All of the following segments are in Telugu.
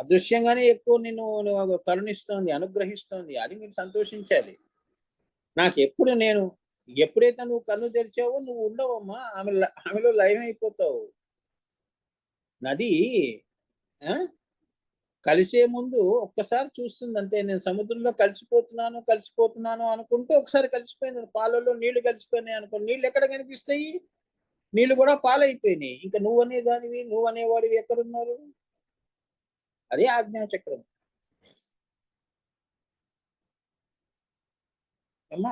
అదృశ్యంగానే ఎక్కువ నిన్ను కరుణిస్తోంది, అనుగ్రహిస్తోంది. అది మీరు సంతోషించాలి. నేను ఎప్పుడైతే నువ్వు కన్ను తెరిచావో నువ్వు ఉండవమ్మా. ఆమెలో లయమైపోతావు. నది ఆ! కలిసే ముందు ఒక్కసారి చూస్తుంది అంతే. నేను సముద్రంలో కలిసిపోతున్నాను, కలిసిపోతున్నాను అనుకుంటూ ఒకసారి కలిసిపోయింది. పాలలో నీళ్లు కలిసిపోయినాయి అనుకో, నీళ్ళు ఎక్కడ కనిపిస్తాయి? నీళ్ళు కూడా పాలైపోయినాయి. ఇంక నువ్వనే దానివి, నువ్వనేవాడివి ఎక్కడున్నారు? అదే ఆజ్ఞాచక్రం. అమ్మా!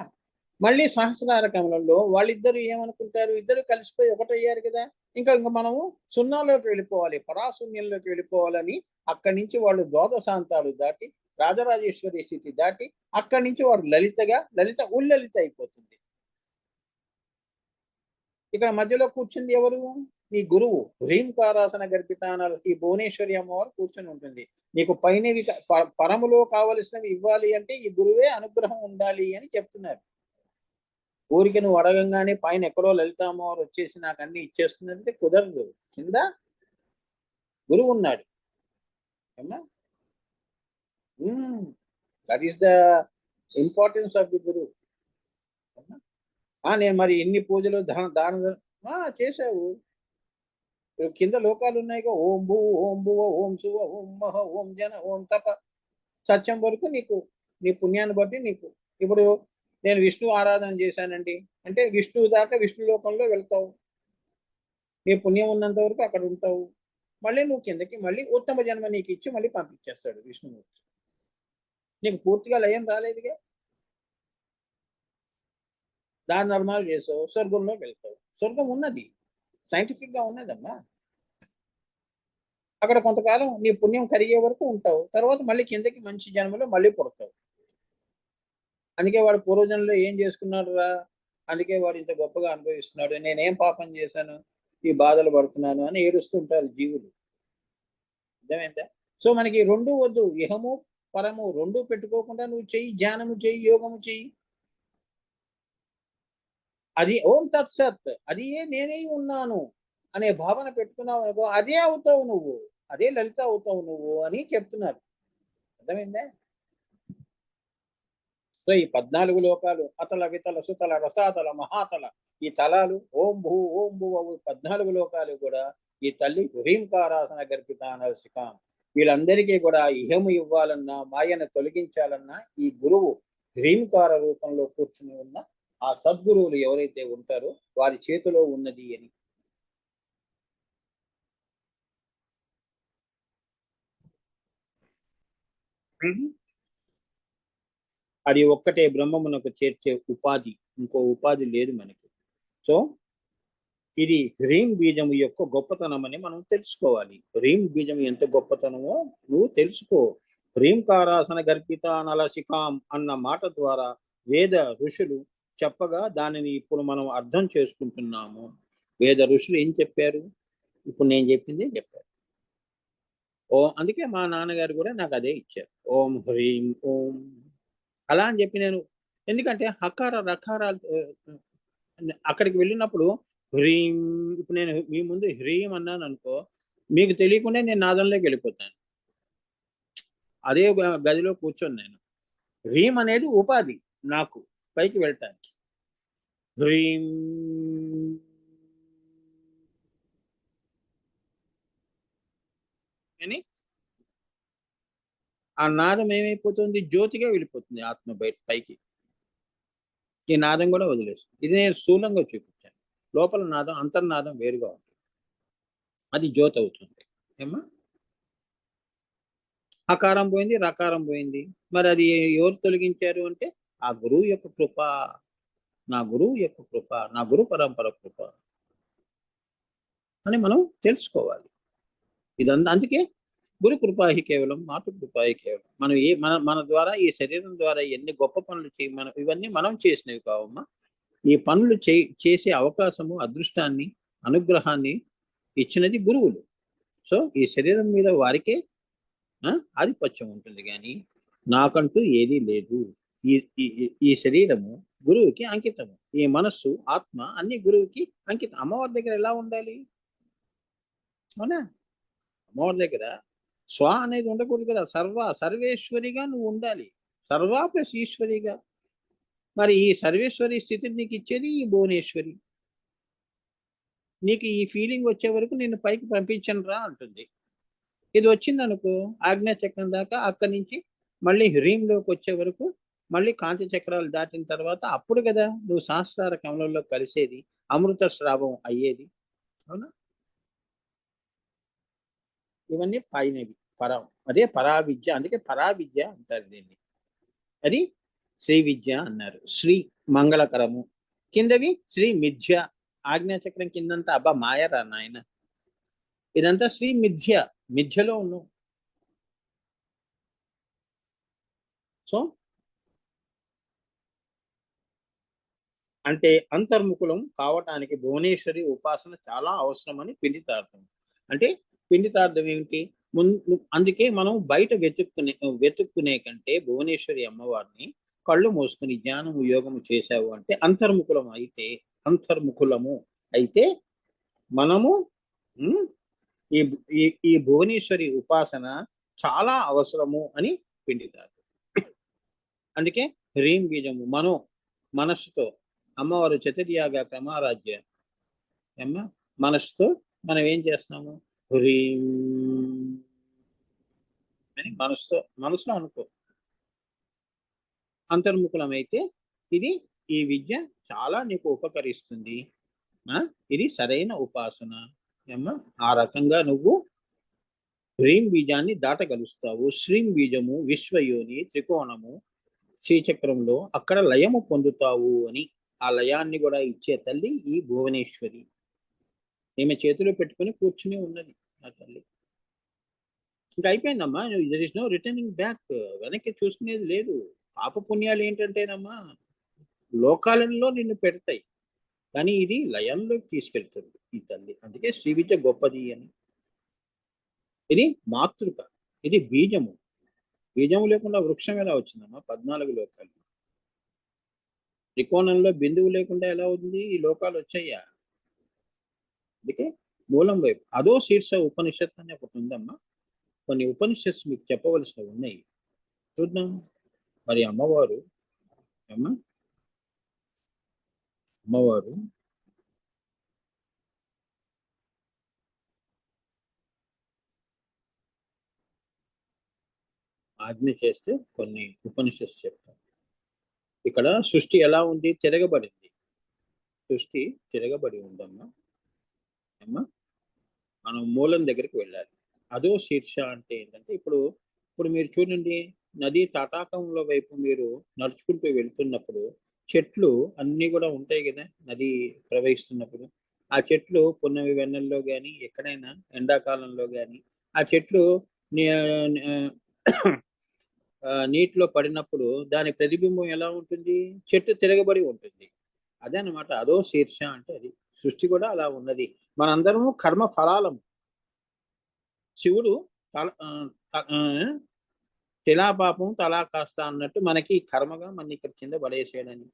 మళ్ళీ సహస్రార కమలంలో వాళ్ళిద్దరూ ఏమనుకుంటారు? ఇద్దరు కలిసిపోయి ఒకటయ్యారు కదా! ఇంక మనము సున్నాలోకి వెళ్ళిపోవాలి. పరాశూన్యంలోకి వెళ్ళిపోవాలని అక్కడి నుంచి వాళ్ళు ద్వాదశాంతాలు దాటి, రాజరాజేశ్వరి స్థితి దాటి, అక్కడి నుంచి వాడు లలిత ఉల్లలిత అయిపోతుంది. ఇక్కడ మధ్యలో కూర్చుంది ఎవరు? నీ గురువు. హ్రీంకారాసన గర్భితానాలు ఈ భువనేశ్వరి అమ్మవారు కూర్చొని ఉంటుంది. నీకు పైనవి పరములో కావలసినవి ఇవ్వాలి అంటే ఈ గురువే అనుగ్రహం ఉండాలి అని చెప్తున్నారు. ఊరికి నువ్వు అడగంగానే పైన ఎక్కడో లలిత అమ్మవారు వచ్చేసి నాకు అన్ని ఇచ్చేస్తుందంటే కుదరదు. కింద గురువు ఉన్నాడు. ఏమ్మా? That is the importance of the గురువు. నేను మరి ఎన్ని పూజలు చేశావు. కింద లోకాలు ఉన్నాయిగా. ఓం భూ, ఓం భువ, ఓం శువ, ఓం మహ, ఓం జన, ఓం తప, సత్యం వరకు నీకు నీ పుణ్యాన్ని బట్టి నీకు ఇప్పుడు నేను విష్ణు ఆరాధన చేశానండి అంటే విష్ణువు దాకా విష్ణు లోకంలో వెళ్తావు. నీ పుణ్యం ఉన్నంత వరకు అక్కడ ఉంటావు. మళ్ళీ నువ్వు కిందకి మళ్ళీ ఉత్తమ జన్మ నీకు ఇచ్చి మళ్ళీ పంపించేస్తాడు విష్ణుమూర్తి. నీకు పూర్తిగా లయం రాలేదుగా. దాని ధర్మాలు చేసావు, స్వర్గంలో వెళ్తావు. స్వర్గం ఉన్నది, సైంటిఫిక్ గా ఉన్నదమ్మా. అక్కడ కొంతకాలం నీ పుణ్యం కరిగే వరకు ఉంటావు. తర్వాత మళ్ళీ కిందకి మంచి జన్మలో మళ్ళీ పుడతావు. అందుకే వాడు పూర్వజన్మలో ఏం చేసుకున్నాడు రా, అందుకే వాడు ఇంత గొప్పగా అనుభవిస్తున్నాడు. నేనేం పాపం చేశాను, ఈ బాధలు పడుతున్నాను అని ఏడుస్తుంటారు జీవులు. అర్థమైందా? సో మనకి రెండు వద్దు. ఇహము పరము రెండు పెట్టుకోకుండా నువ్వు చెయ్యి, ధ్యానము చెయ్యి, యోగము చెయ్యి. అది ఓం తత్సత్, అది నేనే ఉన్నాను అనే భావన పెట్టుకున్నావు అనుకో, అదే అవుతావు నువ్వు, అదే లలిత అవుతావు నువ్వు అని చెప్తున్నారు. అర్థమైందా? సో ఈ 14 లోకాలు అతల వితల సుతల రసాతల మహాతల ఈ తలాలు ఓం భూ ఓం భూ 14 లోకాలు కూడా ఈ తల్లి హ్రీంకారాసన గర్భిత నరసికాం. వీళ్ళందరికీ కూడా ఇహము ఇవ్వాలన్నా, మాయను తొలగించాలన్నా ఈ గురువు హ్రీంకార రూపంలో కూర్చుని ఉన్న ఆ సద్గురువులు ఎవరైతే ఉంటారో వారి చేతిలో ఉన్నది అని. అది ఒక్కటే బ్రహ్మమునకు చేర్చే ఉపాధి, ఇంకో ఉపాధి లేదు మనకి. సో ఇది హ్రీం బీజం యొక్క గొప్పతనం అని మనం తెలుసుకోవాలి. హ్రీం బీజం ఎంత గొప్పతనమో నువ్వు తెలుసుకో. హ్రీంకారాసన గర్భిత నలసికాం అన్న మాట ద్వారా వేద ఋషులు చెప్పగా దానిని ఇప్పుడు మనం అర్థం చేసుకుంటున్నాము. వేద ఋషులు ఏం చెప్పారు? ఇప్పుడు నేను చెప్పింది చెప్పారు. అందుకే మా నాన్నగారు కూడా నాకు అదే ఇచ్చారు. ఓం హ్రీం ఓం అలా అని చెప్పి నేను, ఎందుకంటే హకార రకారాలు అక్కడికి వెళ్ళినప్పుడు హ్రీం, ఇప్పుడు నేను మీ ముందు హ్రీం అన్నాను అనుకో, మీకు తెలియకుండా నేను నాదంలోకి వెళ్ళిపోతాను. అదే గదిలో కూర్చొని నేను హ్రీం అనేది ఉపాధి నాకు పైకి వెళ్ళటానికి. హ్రీం అని ఆ నాదం ఏమైపోతుంది? జ్యోతిగా వెళ్ళిపోతుంది ఆత్మ బయట పైకి. ఈ నాదం కూడా వదిలేస్తుంది. ఇది నేను స్థూలంగా చూపించాను. లోపల నాదం అంతర్నాదం వేరుగా ఉంటుంది. అది జ్యోతి అవుతుంది. ఏమా అకారం పోయింది, రకారం పోయింది. మరి అది ఎవరు తొలగించారు అంటే ఆ గురువు యొక్క కృప, నా గురువు యొక్క కృప, నా గురు పరంపర కృప అని మనం తెలుసుకోవాలి. ఇదంతా అందుకే గురు కృపాహి కేవలం, మాతృ కృపాహి కేవలం. మనం మన ద్వారా ఈ శరీరం ద్వారా ఎన్ని గొప్ప పనులు మనం ఇవన్నీ మనం చేసినవి కావమ్మా. ఈ పనులు చేసే అవకాశము, అదృష్టాన్ని, అనుగ్రహాన్ని ఇచ్చినది గురువులు. సో ఈ శరీరం మీద వారికే ఆధిపత్యం ఉంటుంది కానీ నాకంటూ ఏదీ లేదు. ఈ ఈ శరీరము గురువుకి అంకితము. ఈ మనస్సు, ఆత్మ అన్ని గురువుకి అంకితం. అమ్మవారి దగ్గర ఎలా ఉండాలి? అవునా? అమ్మవారి దగ్గర స్వ అనేది ఉండకూడదు కదా, సర్వేశ్వరిగా నువ్వు ఉండాలి. సర్వ ప్లస్ ఈశ్వరిగా. మరి ఈ సర్వేశ్వరి స్థితిని నీకు ఇచ్చేది ఈ భువనేశ్వరి. నీకు ఈ ఫీలింగ్ వచ్చే వరకు నిన్ను పైకి పంపించను రా అంటుంది. ఇది వచ్చిందనుకో ఆజ్ఞా చక్రం దాకా, అక్కడి నుంచి మళ్ళీ హ్రీంలోకి వచ్చే వరకు, మళ్ళీ కాంతి చక్రాలు దాటిన తర్వాత అప్పుడు కదా నువ్వు సహస్రార కమలంలో కలిసేది, అమృత శ్రావం అయ్యేది. అవునా? ఇవన్నీ పైనవి పరం. అదే పరావిద్య, అందుకే పరావిద్య అంటారు దీన్ని. అది శ్రీ విద్య అన్నారు. శ్రీ మంగళకరము, కిందవి శ్రీ మిథ్య. ఆజ్ఞాచక్రం కిందంతా అబ్బా మాయరా నాయన, ఇదంతా శ్రీ మిథ్య. మిథ్యలో ఉన్నావు. సో అంటే అంతర్ముఖులం కావటానికి భువనేశ్వరి ఉపాసన చాలా అవసరమని పిండితార్థం. అంటే పిండితార్థం ఏమిటి? అందుకే మనం బయట వెతుక్కునే కంటే భువనేశ్వరి అమ్మవారిని కళ్ళు మూసుకుని జ్ఞానము యోగము చేశావు అంటే అంతర్ముఖులము అయితే మనము ఈ ఈ భువనేశ్వరి ఉపాసన చాలా అవసరము అని పిండితార్థం. అందుకే హ్రీం బీజము మనస్సుతో అమ్మవారు చతుర్యాగ క్రమారాధ్య అమ్మ మనస్సుతో మనం ఏం చేస్తాము? హ్రీం అని మనసులో అనుకో. అంతర్ముఖులమైతే ఈ విద్య చాలా నీకు ఉపకరిస్తుంది. ఇది సరైన ఉపాసన. అమ్మ ఆ రకంగా నువ్వు హ్రీం బీజాన్ని దాటగలుస్తావు. శ్రీం బీజము విశ్వయోని త్రికోణము శ్రీచక్రంలో అక్కడ లయము పొందుతావు అని, ఆ లయాన్ని కూడా ఇచ్చే తల్లి ఈ భువనేశ్వరి. ఈమె చేతిలో పెట్టుకుని కూర్చుని ఉన్నది ఆ తల్లి. ఇంకా అయిపోయిందమ్మా, there is no returning back. వెనక్కి చూసుకునేది లేదు. పాప పుణ్యాలు ఏంటంటేనమ్మా లోకాలలో నిన్ను పెడతాయి, కానీ ఇది లయంలోకి తీసుకెళ్తుంది ఈ తల్లి. అందుకే శ్రీ విద్య గొప్పది అని. ఇది మాతృక, ఇది బీజము. బీజము లేకుండా వృక్షం ఎలా వచ్చిందమ్మా? 14 లోకాలు. త్రికోణంలో బిందువు లేకుండా ఎలా ఉంది? ఈ లోకాలు వచ్చాయా? అందుకే మూలం వైపు అదో శీర్ష ఉపనిషత్ అని ఒకటి ఉందమ్మా. కొన్ని ఉపనిషత్స్ మీకు చెప్పవలసినవి ఉన్నాయి, చూద్దాం. మరి అమ్మవారు ఆజ్ఞ చేస్తే కొన్ని ఉపనిషత్తు చెప్తారు. ఇక్కడ సృష్టి ఎలా ఉంది? తిరగబడింది. సృష్టి తిరగబడి ఉందమ్మా. మనం మూలం దగ్గరికి వెళ్ళాలి. అదో శీర్ష అంటే ఏంటంటే ఇప్పుడు మీరు చూడండి, నది తటాకంలో వైపు మీరు నడుచుకుంటూ వెళ్తున్నప్పుడు చెట్లు అన్నీ కూడా ఉంటాయి కదా నది ప్రవహిస్తున్నప్పుడు. ఆ చెట్లు పున్నమి వెన్నెల్లో కానీ ఎక్కడైనా ఎండాకాలంలో కానీ ఆ చెట్లు నీటిలో పడినప్పుడు దాని ప్రతిబింబం ఎలా ఉంటుంది? చెట్టు తిరగబడి ఉంటుంది. అదే అనమాట అదో శీర్ష అంటే. అది సృష్టి కూడా అలా ఉన్నది. మనందరము కర్మ ఫలాలము. శివుడు తిలా పాపం తలా కాస్త అన్నట్టు మనకి కర్మగా మన ఇక్కడ కింద పడేసేయడని.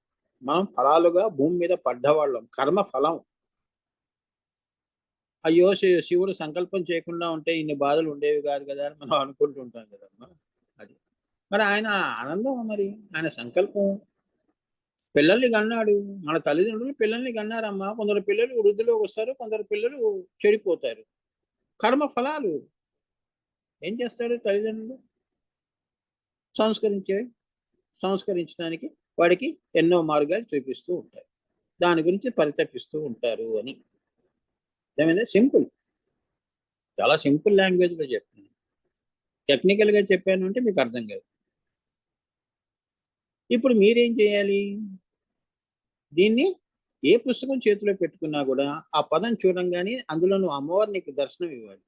మనం ఫలాలుగా భూమి మీద పడ్డవాళ్ళం. కర్మ ఫలం. అయ్యో శివుడు సంకల్పం చేయకుండా ఉంటే ఇన్ని బాధలు ఉండేవి కాదు కదా అని మనం అనుకుంటుంటాం కదమ్మా. అది మరి ఆయన ఆనందం. మరి ఆయన సంకల్పం. పిల్లల్ని కన్నాడు. మన తల్లిదండ్రులు పిల్లల్ని కన్నారమ్మా. కొందరు పిల్లలు వృద్ధిలోకి వస్తారు, కొందరు పిల్లలు చెడిపోతారు. కర్మ ఫలాలు. ఏం చేస్తాడు తల్లిదండ్రులు? సంస్కరించడానికి వాడికి ఎన్నో మార్గాలు చూపిస్తూ ఉంటారు. దాని గురించి పరితపిస్తూ ఉంటారు అని. ఏమైనా సింపుల్, చాలా సింపుల్ లాంగ్వేజ్లో చెప్తున్నాను. టెక్నికల్గా చెప్పాను అంటే మీకు అర్థం కాదు. ఇప్పుడు మీరేం చేయాలి? దీన్ని ఏ పుస్తకం చేతిలో పెట్టుకున్నా కూడా ఆ పదం చూడంగానే అందులో నువ్వు అమ్మవారు నీకు దర్శనం ఇవ్వాలి.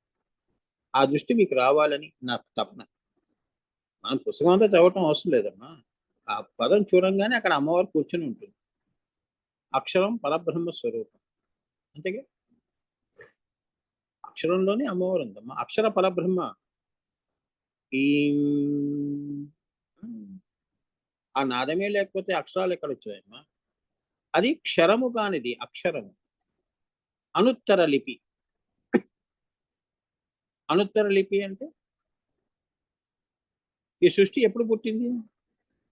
ఆ దృష్టి మీకు రావాలని నాకు తపన. మనం పుస్తకం అంతా చదవటం అవసరం లేదమ్మా. ఆ పదం చూడంగానే అక్కడ అమ్మవారు కూర్చొని ఉంటుంది. అక్షరం పరబ్రహ్మ స్వరూపం. అంతేగా? అక్షరంలోనే అమ్మవారు ఉందమ్మా. అక్షర పరబ్రహ్మ. ఈ ఆ నాదమే లేకపోతే అక్షరాలు ఎక్కడ వచ్చాయమ్మా? అది క్షరము కానిది అక్షరము. అనుత్తర లిపి. అనుత్తర లిపి అంటే ఈ సృష్టి ఎప్పుడు పుట్టింది?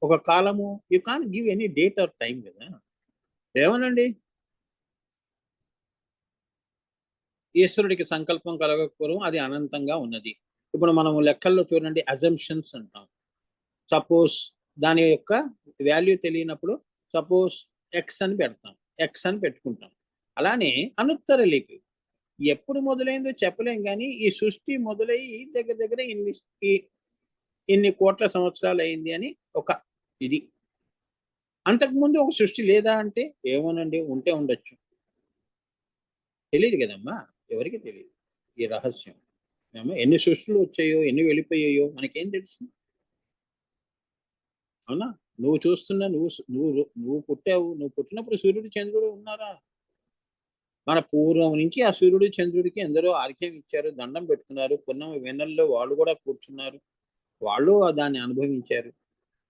ఒక కాలము. You can't give any date are time కదా. ఏమోనండి, ఈశ్వరుడికి సంకల్పం కలగకపోవడం అది అనంతంగా ఉన్నది. ఇప్పుడు మనం లెక్కల్లో చూడండి, అజంప్షన్స్ అంటాం. సపోజ్ దాని యొక్క వాల్యూ తెలియనప్పుడు సపోజ్ ఎక్స్ అని పెడతాం, ఎక్స్ అని పెట్టుకుంటాం. అలానే అనుత్తర లిపి ఎప్పుడు మొదలైందో చెప్పలేం, కానీ ఈ సృష్టి మొదలై దగ్గర దగ్గర ఇన్ని కోట్ల సంవత్సరాలు అయింది అని ఒక ఇది. అంతకుముందు ఒక సృష్టి లేదా అంటే ఏమోనండి, ఉంటే ఉండొచ్చు, తెలియదు కదమ్మా, ఎవరికి తెలియదు ఈ రహస్యం. ఎన్ని సృష్టిలు వచ్చాయో ఎన్ని వెళ్ళిపోయాయో మనకేం తెలుసు? అవునా? నువ్వు చూస్తున్నా, నువ్వు నువ్వు నువ్వు పుట్టావు, నువ్వు పుట్టినప్పుడు సూర్యుడు చంద్రుడు ఉన్నారా? మన పూర్వం నుంచి ఆ సూర్యుడు చంద్రుడికి ఎందరో ఆర్ఘ్యం ఇచ్చారు, దండం పెట్టుకున్నారు, పున్నమి వెన్నెల్లో వాళ్ళు కూడా కూర్చున్నారు, వాళ్ళు దాన్ని అనుభవించారు.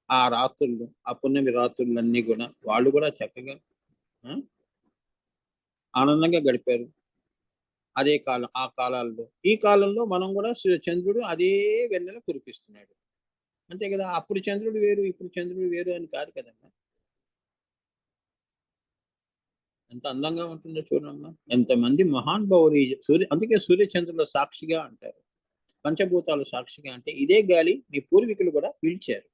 ఆ రాత్రులు, ఆ పున్నమి రాత్రులన్నీ కూడా వాళ్ళు కూడా చక్కగా ఆనందంగా గడిపారు. అదే కాలం, ఆ కాలాల్లో ఈ కాలంలో మనం కూడా చంద్రుడు అదే వెన్నెల కురిపిస్తున్నాడు, అంతే కదా. అప్పుడు చంద్రుడు వేరు, ఇప్పుడు చంద్రుడు వేరు అని కాదు కదమ్మా. ఎంత అందంగా ఉంటుందో చూడమ్మా, ఎంతమంది మహానుభావులు అందుకే సూర్యచంద్రుల సాక్షిగా అంటారు, పంచభూతాలు సాక్షిగా అంటే ఇదే గాలి మీ పూర్వీకులు కూడా పీల్చారు.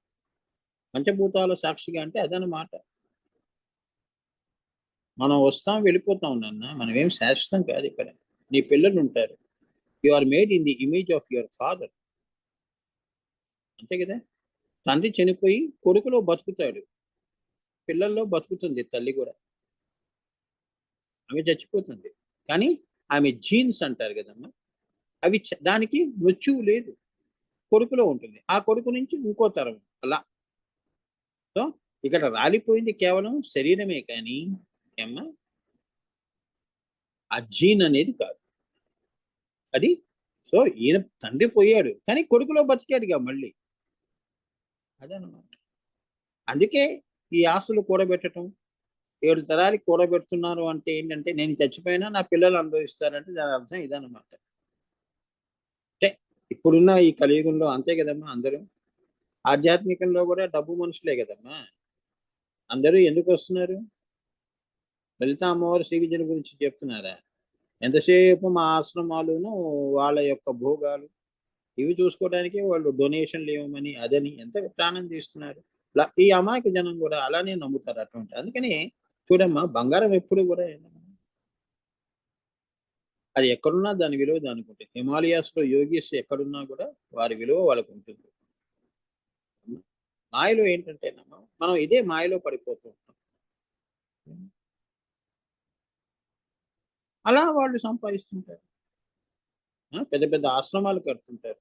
పంచభూతాల సాక్షిగా అంటే అదనమాట. మనం వస్తాం వెళ్ళిపోతాం నాన్న, మనం ఏం శాశ్వతం కాదు ఇక్కడ. నీ పిల్లలు ఉంటారు, you are made in the image of your father, అంతే కదా. తండ్రి చనిపోయి కొడుకులో బతుకుతాడు, పిల్లల్లో బతుకుతుంది తల్లి కూడా. ఆమె చచ్చిపోతుంది కానీ ఆమె జీన్స్ అంటారు కదమ్మా, అవి దానికి మృత్యువు లేదు, కొడుకులో ఉంటుంది, ఆ కొడుకు నుంచి ఇంకో తరం అలా. సో ఇక్కడ రాలిపోయింది కేవలం శరీరమే కానీ ఏమ్మా, ఆ జీన్ అనేది కాదు అది. సో ఈయన తండ్రి పోయాడు కానీ కొడుకులో బతికాడుగా మళ్ళీ, అదనమాట. అందుకే ఈ ఆస్తులు కూడబెట్టడం, 7 తరాలకి కూడబెడుతున్నారు అంటే ఏంటంటే నేను చచ్చిపోయినా నా పిల్లలు అనుభవిస్తారంటే దాని అర్థం ఇదనమాట. అంటే ఇప్పుడున్న ఈ కలియుగంలో అంతే కదమ్మా, అందరూ ఆధ్యాత్మికంలో కూడా డబ్బు మనుషులే కదమ్మా. అందరూ ఎందుకు వస్తున్నారు? లలిత అమ్మవారు శ్రీ విద్యల గురించి చెప్తున్నారా? ఎంతసేపు మా ఆశ్రమాలును వాళ్ళ యొక్క భోగాలు ఇవి చూసుకోవడానికి వాళ్ళు డొనేషన్లు ఇవ్వమని అదని ఎంత ప్రాణం తీస్తున్నారు. ఈ అమాయక జనం కూడా అలానే నమ్ముతారు అటువంటి. అందుకని చూడమ్మా, బంగారం ఎప్పుడు కూడా అది ఎక్కడున్నా దాని విలువ దానికి ఉంటుంది. హిమాలయాస్ లో యోగిస్ ఎక్కడున్నా కూడా వారి విలువ వాళ్ళకు ఉంటుంది. మాయలో ఏంటంటేనమ్మా, మనం ఇదే మాయలో పడిపోతూ ఉంటాం. అలా వాళ్ళు సంపాదిస్తుంటారు, పెద్ద పెద్ద ఆశ్రమాలు కడుతుంటారు.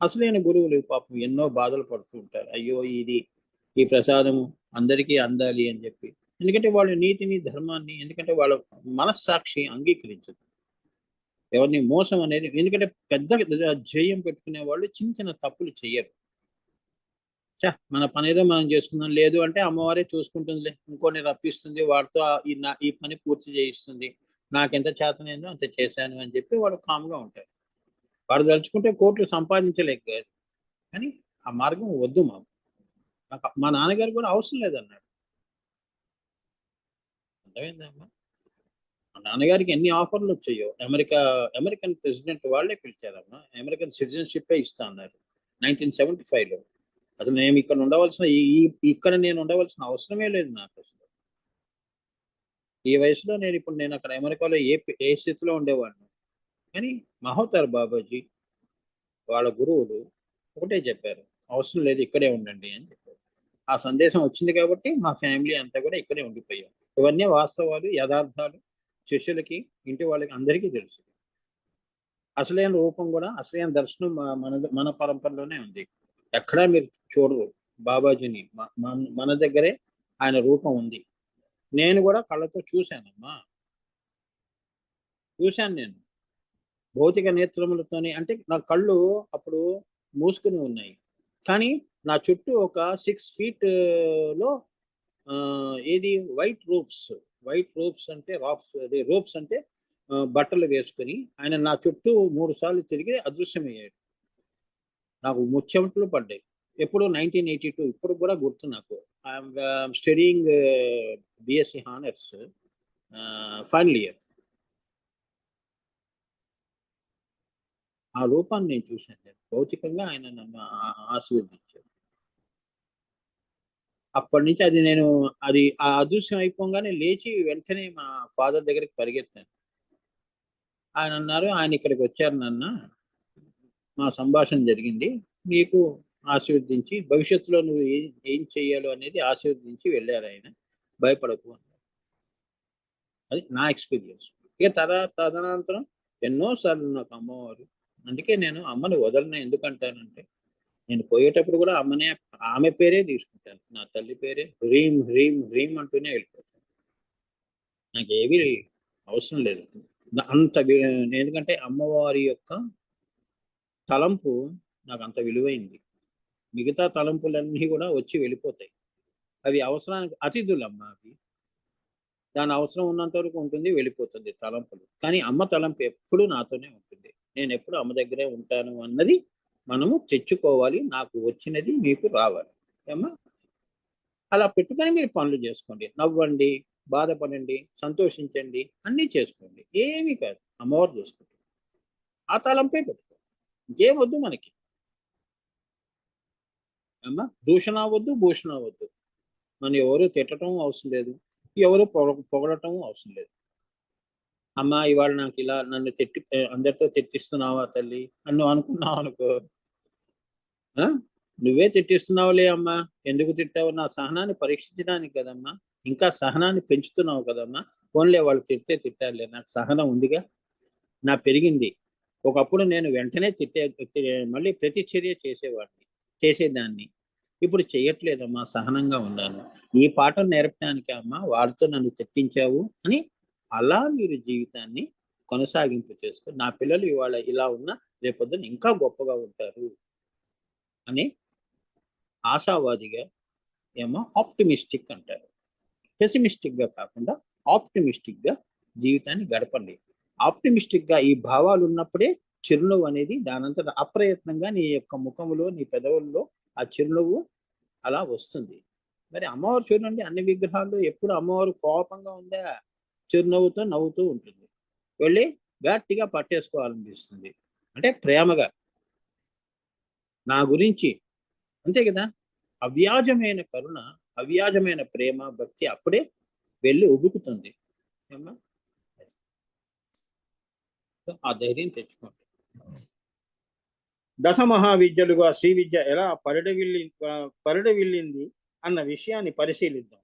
అసలైన గురువులు పాపం ఎన్నో బాధలు పడుతూ ఉంటారు, అయ్యో ఇది ఈ ప్రసాదము అందరికీ అందాలి అని చెప్పి. ఎందుకంటే వాళ్ళు నీతిని ధర్మాన్ని, ఎందుకంటే వాళ్ళ మనస్సాక్షి అంగీకరించదు ఎవరిని మోసం అనేది. ఎందుకంటే పెద్ద ధ్యేయం పెట్టుకునే వాళ్ళు చిన్న చిన్న తప్పులు చెయ్యరు. మన పని ఏదో మనం చేసుకుందాం, లేదు అంటే అమ్మవారే చూసుకుంటుందిలే, ఇంకోని రప్పిస్తుంది, వాడితో ఈ పని పూర్తి చేయిస్తుంది, నాకెంత చేతనైందో అంత చేశాను అని చెప్పి వాడు కామ్గా ఉంటారు. వాడు తలుచుకుంటే కోట్లు సంపాదించలేక కాదు, కానీ ఆ మార్గం వద్దు మాకు. మా నాన్నగారు కూడా అవసరం లేదన్నాడు, అర్థమైందమ్మా. మా నాన్నగారికి ఎన్ని ఆఫర్లు వచ్చాయో, అమెరికన్ ప్రెసిడెంట్ వాళ్ళే పిలిచారమ్మా, అమెరికన్ సిటిజన్షిప్ ఇస్తా అన్నారు 1975లో. అసలు నేను ఇక్కడ ఉండవలసిన ఇక్కడ నేను ఉండవలసిన అవసరమే లేదు నాకు అసలు. ఈ వయసులో నేను అక్కడ అమెరికాలో ఏ స్థితిలో ఉండేవాడిని. కానీ మహోతార్ బాబాజీ వాళ్ళ గురువులు ఒకటే చెప్పారు, అవసరం లేదు ఇక్కడే ఉండండి అని చెప్పారు. ఆ సందేశం వచ్చింది కాబట్టి మా ఫ్యామిలీ అంతా కూడా ఇక్కడే ఉండిపోయాం. ఇవన్నీ వాస్తవాలు, యథార్థాలు శిష్యులకి, ఇంటి వాళ్ళకి అందరికీ తెలుసు. అసలైన రూపం కూడా, అసలైన దర్శనం మన పరంపరలోనే ఉంది. ఎక్కడా మీరు చూడరు బాబాజీని. మన దగ్గరే ఆయన రూపం ఉంది. నేను కూడా కళ్ళతో చూశానమ్మా, చూశాను నేను భౌతిక నేత్రములతోనే. అంటే నా కళ్ళు అప్పుడు మూసుకుని ఉన్నాయి, కానీ నా చుట్టూ ఒక 6 feet లో ఏది వైట్ రూప్స్ అంటే రోప్స్ అంటే బట్టలు వేసుకుని ఆయన నా చుట్టూ 3 సార్లు తిరిగి అదృశ్యమయ్యాడు. నాకు ముచ్చెమటలు పడ్డాయి. ఎప్పుడు 1982 ఇప్పుడు కూడా గుర్తు నాకు. I'm studying BSc honours final year. ఆ రూపాన్ని నేను చూశాను. నేను భౌతికంగా ఆయన నన్ను ఆశీర్వదించారు. అప్పటి నుంచి అది ఆ అదృశ్యం అయిపోగానే లేచి వెంటనే మా ఫాదర్ దగ్గరికి పరిగెత్తాను. ఆయన అన్నారు, ఆయన ఇక్కడికి వచ్చారు నాన్న, మా సంభాషణ జరిగింది, నీకు ఆశీర్వదించి భవిష్యత్తులో నువ్వు ఏం చెయ్యాలో అనేది ఆశీర్వదించి వెళ్ళారు ఆయన, భయపడకు అన్నారు. అది నా ఎక్స్పీరియన్స్. ఇక తదనంతరం ఎన్నోసార్లు నాకు అమ్మవారు, అందుకే నేను అమ్మని వదలను. ఎందుకంటానంటే నేను పోయేటప్పుడు కూడా ఆమె పేరే తీసుకుంటాను, నా తల్లి పేరే హ్రీం హ్రీం హ్రీం అంటూనే వెళ్ళిపోతాను. నాకు ఏవి అవసరం లేదు అంత. ఎందుకంటే అమ్మవారి యొక్క తలంపు నాకు అంత విలువైంది. మిగతా తలంపులన్నీ కూడా వచ్చి వెళ్ళిపోతాయి. అవి అవసరానికి అతిథులమ్మ. అవి దాని అవసరం ఉన్నంత వరకు ఉంటుంది, వెళ్ళిపోతుంది తలంపులు. కానీ అమ్మ తలంపు ఎప్పుడు నాతోనే ఉంటుంది. నేను ఎప్పుడు అమ్మ దగ్గరే ఉంటాను అన్నది మనము తెచ్చుకోవాలి. నాకు వచ్చినది మీకు రావాలి అమ్మా. అలా పెట్టుకొని మీరు పనులు చేసుకోండి, నవ్వండి, బాధపడండి, సంతోషించండి, అన్నీ చేసుకోండి. ఏమీ కాదు, అమ్మవారు చూసుకుంటుంది. ఆ తలంపే పెట్టుకోండి, ఇంకేం వద్దు మనకి అమ్మా. దూషణ అవ్వద్దు, భూషణ అవ్వద్దు. మనం ఎవరు తిట్టడం అవసరం లేదు, ఎవరు పొగడటం అవసరం లేదు. అమ్మ ఇవాళ నాకు ఇలా నన్ను అందరితో తిట్టిస్తున్నావా తల్లి నన్ను అనుకున్నావు అనుకో, నువ్వే తిట్టిస్తున్నావులే అమ్మా, ఎందుకు తిట్టావు? నా సహనాన్ని పరీక్షించడానికి కదమ్మా, ఇంకా సహనాన్ని పెంచుతున్నావు కదమ్మా. ఫోన్లే వాళ్ళు తిట్టారులే, నాకు సహనం ఉందిగా, నా పెరిగింది. ఒకప్పుడు నేను వెంటనే మళ్ళీ ప్రతిచర్య చేసేదాన్ని. ఇప్పుడు చేయట్లేదమ్మా, సహనంగా ఉన్నాను. ఈ పాఠం నేర్పడానికి అమ్మా వాడితో నన్ను తిట్టించావు అని అలా మీరు జీవితాన్ని కొనసాగింపు చేసుకొని, నా పిల్లలు ఇవాళ ఇలా ఉన్నా రేపొద్దున ఇంకా గొప్పగా ఉంటారు అని ఆశావాదిగా ఏమో ఆప్టిమిస్టిక్ అంటారు. పెసిమిస్టిక్గా కాకుండా ఆప్టిమిస్టిక్గా జీవితాన్ని గడపండి. ఆప్టిమిస్టిక్గా ఈ భావాలు ఉన్నప్పుడే చిరునవ్వు అనేది దానంతట అప్రయత్నంగా నీ యొక్క ముఖములో, నీ పెదవుల్లో ఆ చిరునవ్వు అలా వస్తుంది. మరి అమ్మవారు చూడండి, అన్ని విగ్రహాల్లో ఎప్పుడు అమ్మవారు కోపంగా ఉందా? చిరునవ్వుతో నవ్వుతూ ఉంటుంది. వెళ్ళి గట్టిగా పట్టేసుకోవాలనిపిస్తుంది, అంటే ప్రేమగా నా గురించి. అంతే కదా, అవ్యాజమైన కరుణ, అవ్యాజమైన ప్రేమ, భక్తి అప్పుడే వెళ్ళి ఉబుకుతుంది. ఆ ధైర్యం తెచ్చుకోండి. దశ మహావిద్యలుగా శ్రీ విద్య ఎలా పరిడవిల్లింది అన్న విషయాన్ని పరిశీలిద్దాం.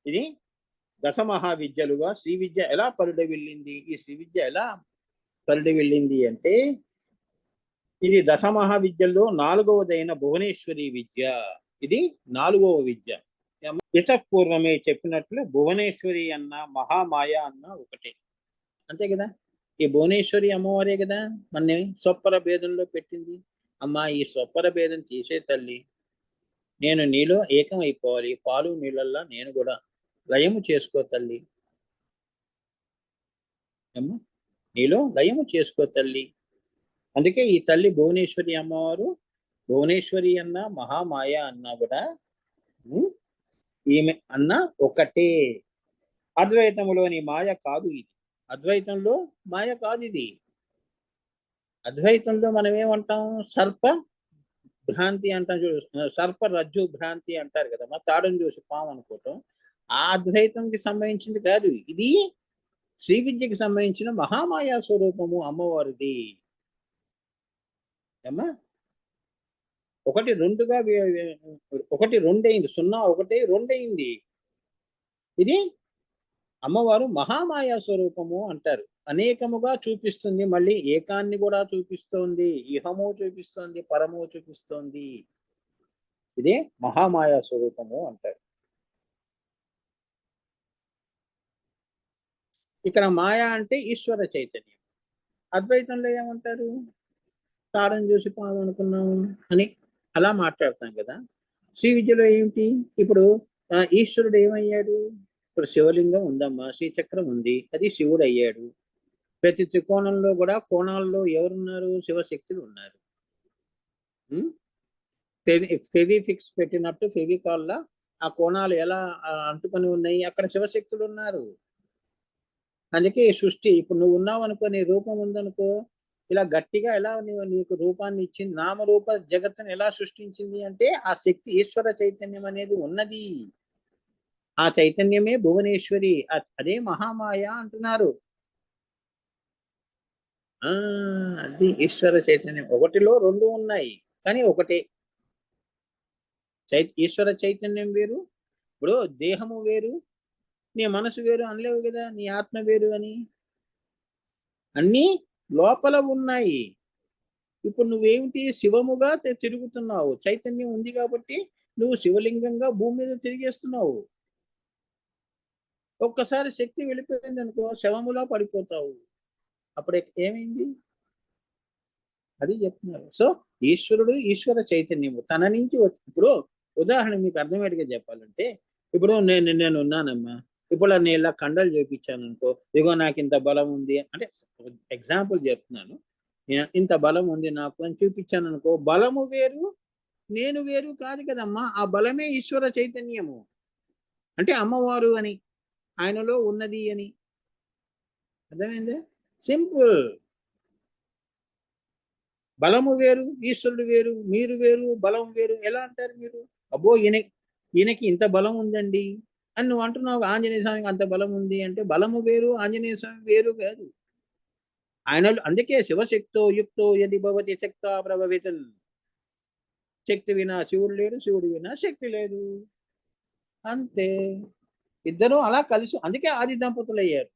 ఇది దశ మహావిద్యలుగా శ్రీ విద్య ఎలా పరిడవిల్లింది. ఈ శ్రీ విద్య ఎలా పరిడవిల్లింది అంటే, ఇది దశ మహావిద్యల్లో 4వదైన భువనేశ్వరి విద్య. ఇది 4వ విద్య. పూర్వమే చెప్పినట్లు భువనేశ్వరి అన్న మహామాయ అన్న ఒకటే, అంతే కదా. ఈ భువనేశ్వరి అమ్మవారే కదా మన స్వప్పర భేదంలో పెట్టింది. అమ్మా ఈ స్వప్పర భేదం తీసే తల్లి, నేను నీలో ఏకం అయిపోవాలి, పాలు నీళ్ళల్లా నేను కూడా లయము చేసుకో తల్లి, అమ్మా నీలో లయము చేసుకో తల్లి. అందుకే ఈ తల్లి భువనేశ్వరి అమ్మవారు, భువనేశ్వరి అన్న మహామాయ అన్నా కూడా ఈమె అన్న ఒకటే. అద్వైతంలోని మాయ కాదు ఇది, అద్వైతంలో మాయ కాదు ఇది. అద్వైతంలో మనం ఏమంటాం? సర్ప భ్రాంతి అంటాం, సర్ప రజ్జు భ్రాంతి అంటారు కదా, మా తాడుని చూసి పాము అనుకోవటం. ఆ అద్వైతంకి సంబంధించింది కాదు ఇది, శ్రీ విద్యకి సంబంధించిన మహామాయా స్వరూపము అమ్మవారిది. అమ్మా ఒకటి రెండుగా, ఒకటి రెండైంది, 0 1 2 ఇది అమ్మవారు మహామాయా స్వరూపము అంటారు. అనేకముగా చూపిస్తుంది, మళ్ళీ ఏకాన్ని కూడా చూపిస్తోంది, ఇహము చూపిస్తోంది, పరము చూపిస్తోంది. ఇదే మహామాయా స్వరూపము అంటారు. ఇక్కడ మాయా అంటే ఈశ్వర చైతన్యం. అద్వైతంలో ఏమంటారు? తాడని చూసి పాము అనుకున్నాము అని అలా మాట్లాడతాం కదా. శ్రీ విద్యలో ఏమిటి? ఇప్పుడు ఈశ్వరుడు ఏమయ్యాడు? ఇప్పుడు శివలింగం ఉందమ్మా, శ్రీచక్రం ఉంది, అది శివుడు అయ్యాడు. ప్రతి త్రికోణంలో కూడా కోణాల్లో ఎవరున్నారు? శివశక్తులు ఉన్నారు. ఫెవిఫిక్స్ పెట్టినట్టు ఫెవికాల్ లా ఆ కోణాలు ఎలా అంటుకొని ఉన్నాయి, అక్కడ శివశక్తులు ఉన్నారు. అందుకే ఈ సృష్టి ఇప్పుడు నువ్వు ఉన్నావు అనుకో, నీ రూపం ఉందనుకో, ఇలా గట్టిగా ఎలా నీకు రూపాన్ని ఇచ్చింది, నామరూప జగత్తుని ఎలా సృష్టించింది అంటే ఆ శక్తి ఈశ్వర చైతన్యం అనేది ఉన్నది. ఆ చైతన్యమే భువనేశ్వరి, అదే మహామాయ అంటున్నారు. అది ఈశ్వర చైతన్యం. ఒకటిలో రెండు ఉన్నాయి కానీ ఒకటే. ఈశ్వర చైతన్యం వేరు. ఇప్పుడు దేహము వేరు, నీ మనసు వేరు అనలేవు కదా, నీ ఆత్మ వేరు అని. అన్నీ లోపల ఉన్నాయి. ఇప్పుడు నువ్వేమిటి, శివముగా తిరుగుతున్నావు, చైతన్యం ఉంది కాబట్టి నువ్వు శివలింగంగా భూమి మీద తిరిగేస్తున్నావు. ఒక్కసారి శక్తి వెళ్ళిపోయింది అనుకో, శవములా పడిపోతావు. అప్పుడు ఏమైంది? అది చెప్తున్నారు. సో ఈశ్వరుడు ఈశ్వర చైతన్యము తన నుంచి ఇప్పుడు ఉదాహరణ మీకు అర్థమయ్యేట్టుగా చెప్పాలంటే, ఇప్పుడు నేను ఉన్నానమ్మా, ఇప్పుడు నేను ఇలా కండలు చేపించాను అనుకో, ఇదిగో నాకు ఇంత బలం ఉంది అంటే ఎగ్జాంపుల్ చెప్తున్నాను, ఇంత బలం ఉంది నాకు అని చూపించాను అనుకో, బలము వేరు నేను వేరు కాదు కదమ్మా. ఆ బలమే ఈశ్వర చైతన్యము అంటే అమ్మవారు అని, ఆయనలో ఉన్నది అని. అర్థమైందే? సింపుల్. బలము వేరు, ఈశ్వరుడు వేరు, మీరు వేరు, బలం వేరు. ఎలా అంటారు మీరు? అబ్బో ఈయనకి ఇంత బలం ఉందండి అని నువ్వు అంటున్నావు. ఆంజనేయ స్వామికి అంత బలం ఉంది అంటే బలము వేరు, ఆంజనేయ స్వామి వేరు కాదు. ఆయనలో అందుకే శివశక్తో యుక్తో యది భవతి శక్త ప్రభవితన్. శక్తి వినా శివుడు లేడు, శివుడు వినా శక్తి లేదు. అంతే. ఇద్దరు అలా కలిసి, అందుకే ఆది దంపతులు అయ్యారు.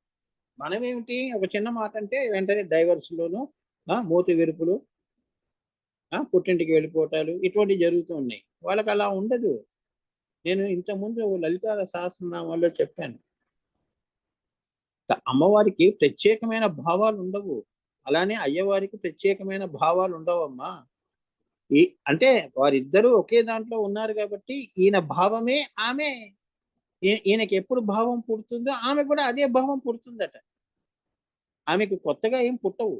మనమేమిటి, ఒక చిన్న మాట అంటే వెంటనే డైవర్స్లోను, మూతి విరుపులు, పుట్టింటికి వెళ్ళిపోవటాలు ఇటువంటివి జరుగుతూ ఉన్నాయి. వాళ్ళకి అలా ఉండదు. నేను ఇంతకుముందు లలితా సహస్రనామాల్లో చెప్పాను, అమ్మవారికి ప్రత్యేకమైన భావాలు ఉండవు, అలానే అయ్యవారికి ప్రత్యేకమైన భావాలు ఉండవమ్మా. అంటే వారిద్దరూ ఒకే దాంట్లో ఉన్నారు కాబట్టి ఈయన భావమే ఆమె, ఈయనకి ఎప్పుడు భావం పుడుతుందో ఆమె కూడా అదే భావం పుడుతుందట. ఆమెకు కొత్తగా ఏం పుట్టవు.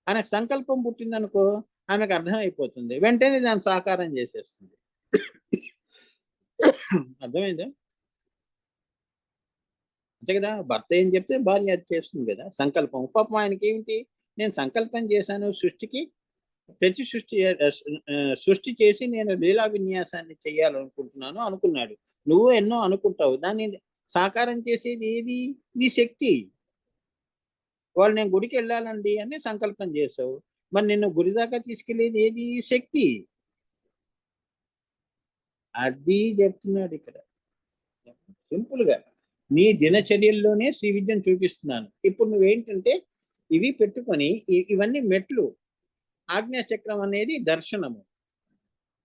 ఆయనకు సంకల్పం పుట్టిందనుకో, ఆమెకు అర్థమైపోతుంది, వెంటనే దాన్ని సాకారం చేసేస్తుంది. అర్థమైందా? అంతే కదా, భర్త ఏం చెప్తే భార్య అది చేస్తుంది కదా. సంకల్పం పాపం ఆయనకి ఏమిటి, నేను సంకల్పం చేశాను సృష్టికి, ప్రతి సృష్టి చేసి నేను లీలా విన్యాసాన్ని చేయాలనుకుంటున్నాను అనుకున్నాడు. నువ్వు ఎన్నో అనుకుంటావు, దాన్ని సాకారం చేసేది ఏది? నీ శక్తి. వాళ్ళు నేను గుడికి వెళ్ళాలండి అని సంకల్పం చేసావు, మరి నిన్ను గుడి దాకా తీసుకెళ్లేది ఏది? శక్తి. అది చెప్తున్నాడు ఇక్కడ సింపుల్ గా. నీ దినచర్యల్లోనే శ్రీ విద్యను చూపిస్తున్నాను. ఇప్పుడు నువ్వేంటంటే ఇవి పెట్టుకొని, ఇవన్నీ మెట్లు. ఆజ్ఞాచక్రం అనేది దర్శనము.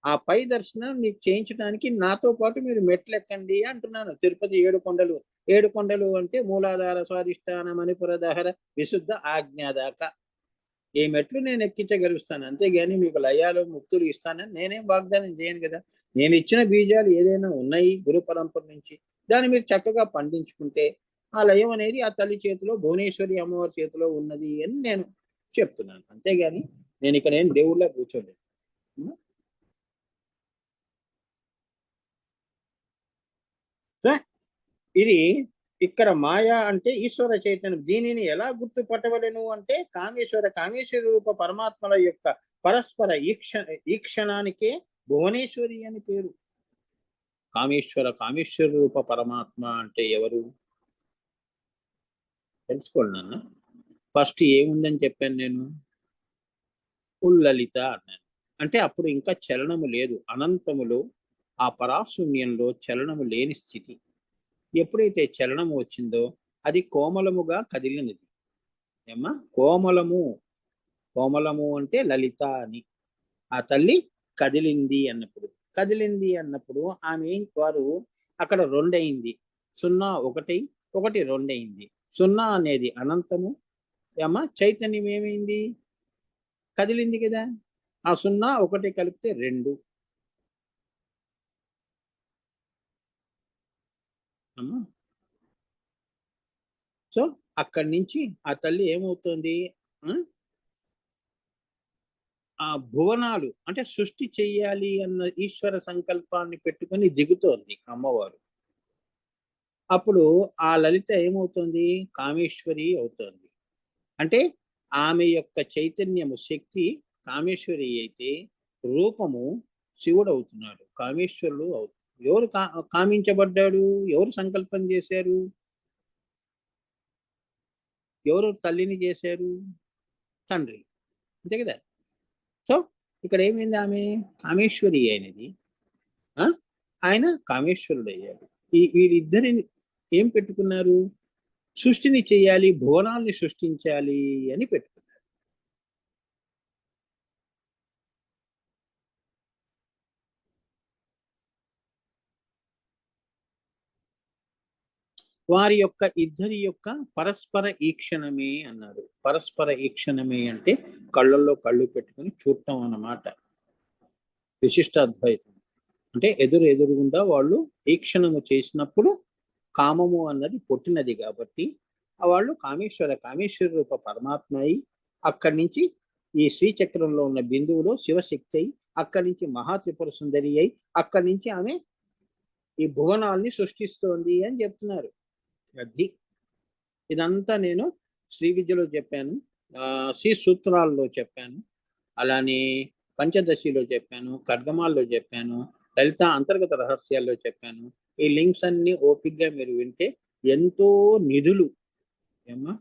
ఆ పై దర్శనం నీకు చేయించడానికి నాతో పాటు మీరు మెట్లు ఎక్కండి అంటున్నాను. తిరుపతి 7 కొండలు. 7 కొండలు అంటే మూలాధార, స్వాధిష్టాన, మణిపురధార, విశుద్ధ ఆజ్ఞాదాక. ఈ మెట్లు నేను ఎక్కించగలుగుతాను. అంతేగాని మీకు లయాలు ముక్తులు ఇస్తానని నేనేం వాగ్దానం చేయను కదా. నేను ఇచ్చిన బీజాలు ఏదైనా ఉన్నాయి గురు పరంపర నుంచి, దాన్ని మీరు చక్కగా పండించుకుంటే ఆ లయం అనేది ఆ తల్లి చేతిలో, భువనేశ్వరి అమ్మవారి చేతిలో ఉన్నది అని నేను చెప్తున్నాను. అంతేగాని నేను ఇక్కడ ఏం దేవుళ్ళ కూర్చోలేదు. ఇది ఇక్కడ మాయ అంటే ఈశ్వర చైతన్యం. దీనిని ఎలా గుర్తుపట్టవలను అంటే కామేశ్వర రూప పరమాత్మల యొక్క పరస్పర ఈక్షణానికే భువనేశ్వరి అని పేరు. కామేశ్వర రూప పరమాత్మ అంటే ఎవరు తెలుసుకోండి నాన్న. ఫస్ట్ ఏముందని చెప్పాను నేను? ఉల్లలిత అన్నాను. అంటే అప్పుడు ఇంకా చలనము లేదు. అనంతములో ఆ పరాశూన్యంలో చలనము లేని స్థితి. ఎప్పుడైతే చలనము వచ్చిందో అది కోమలముగా కదిలినది. ఏమ్మా? కోమలము అంటే లలిత అని. ఆ తల్లి కదిలింది అన్నప్పుడు ఆమె వారు అక్కడ 2 అయింది. 0 1 1 2 అయింది. 0 అనేది అనంతము. ఏమ్మా? చైతన్యం ఏమైంది? కదిలింది కదా. ఆ 0 1 కలిపితే 2. అమ్మా, సో అక్కడి నుంచి ఆ తల్లి ఏమవుతుంది? ఆ భువనాలు అంటే సృష్టి చెయ్యాలి అన్న ఈశ్వర సంకల్పాన్ని పెట్టుకొని దిగుతోంది అమ్మవారు. అప్పుడు ఆ లలిత ఏమవుతుంది? కామేశ్వరి అవుతోంది. అంటే ఆమె యొక్క చైతన్యము, శక్తి కామేశ్వరి అయితే, రూపము శివుడవుతున్నాడు. కామేశ్వరుడు ఎవరు కామించబడ్డాడు? ఎవరు సంకల్పం చేశారు? ఎవరు తల్లిని చేశారు? తండ్రి. అంతే కదా! సో, ఇక్కడ ఏమైంది ఆమె? కామేశ్వరి అయినది. ఆ! ఆయన కామేశ్వరుడయ్యాడు. వీరిద్దరిని ఏం పెట్టుకున్నారు? సృష్టిని చేయాలి, భువనాల్ని సృష్టించాలి అని పెట్టుకున్నారు. వారి యొక్క ఇద్దరి యొక్క పరస్పర ఈక్షణమే అన్నారు. పరస్పర ఈక్షణమే అంటే కళ్ళల్లో కళ్ళు పెట్టుకొని చూడటం అన్నమాట. విశిష్టాద్వైతం. అంటే ఎదురుగుండా వాళ్ళు ఈక్షణము చేసినప్పుడు కామము అన్నది పుట్టినది కాబట్టి వాళ్ళు కామేశ్వర రూప పరమాత్మ అయి, అక్కడి నుంచి ఈ శ్రీచక్రంలో ఉన్న బిందువులో శివశక్తి అయి, అక్కడి నుంచి మహాత్రిపుర సుందరి అయి, అక్కడి నుంచి ఆమె ఈ భువనాల్ని సృష్టిస్తోంది అని చెప్తున్నారు. అది ఇదంతా నేను శ్రీ విద్యలో చెప్పాను, శ్రీ సూత్రాల్లో చెప్పాను, అలానే పంచదశిలో చెప్పాను, ఖడ్గమాల్లో చెప్పాను, లలిత అంతర్గత రహస్యాల్లో చెప్పాను. ఈ లింక్స్ అన్ని ఓపిక్గా మీరు వింటే ఎంతో నిధులు ఏమ్మా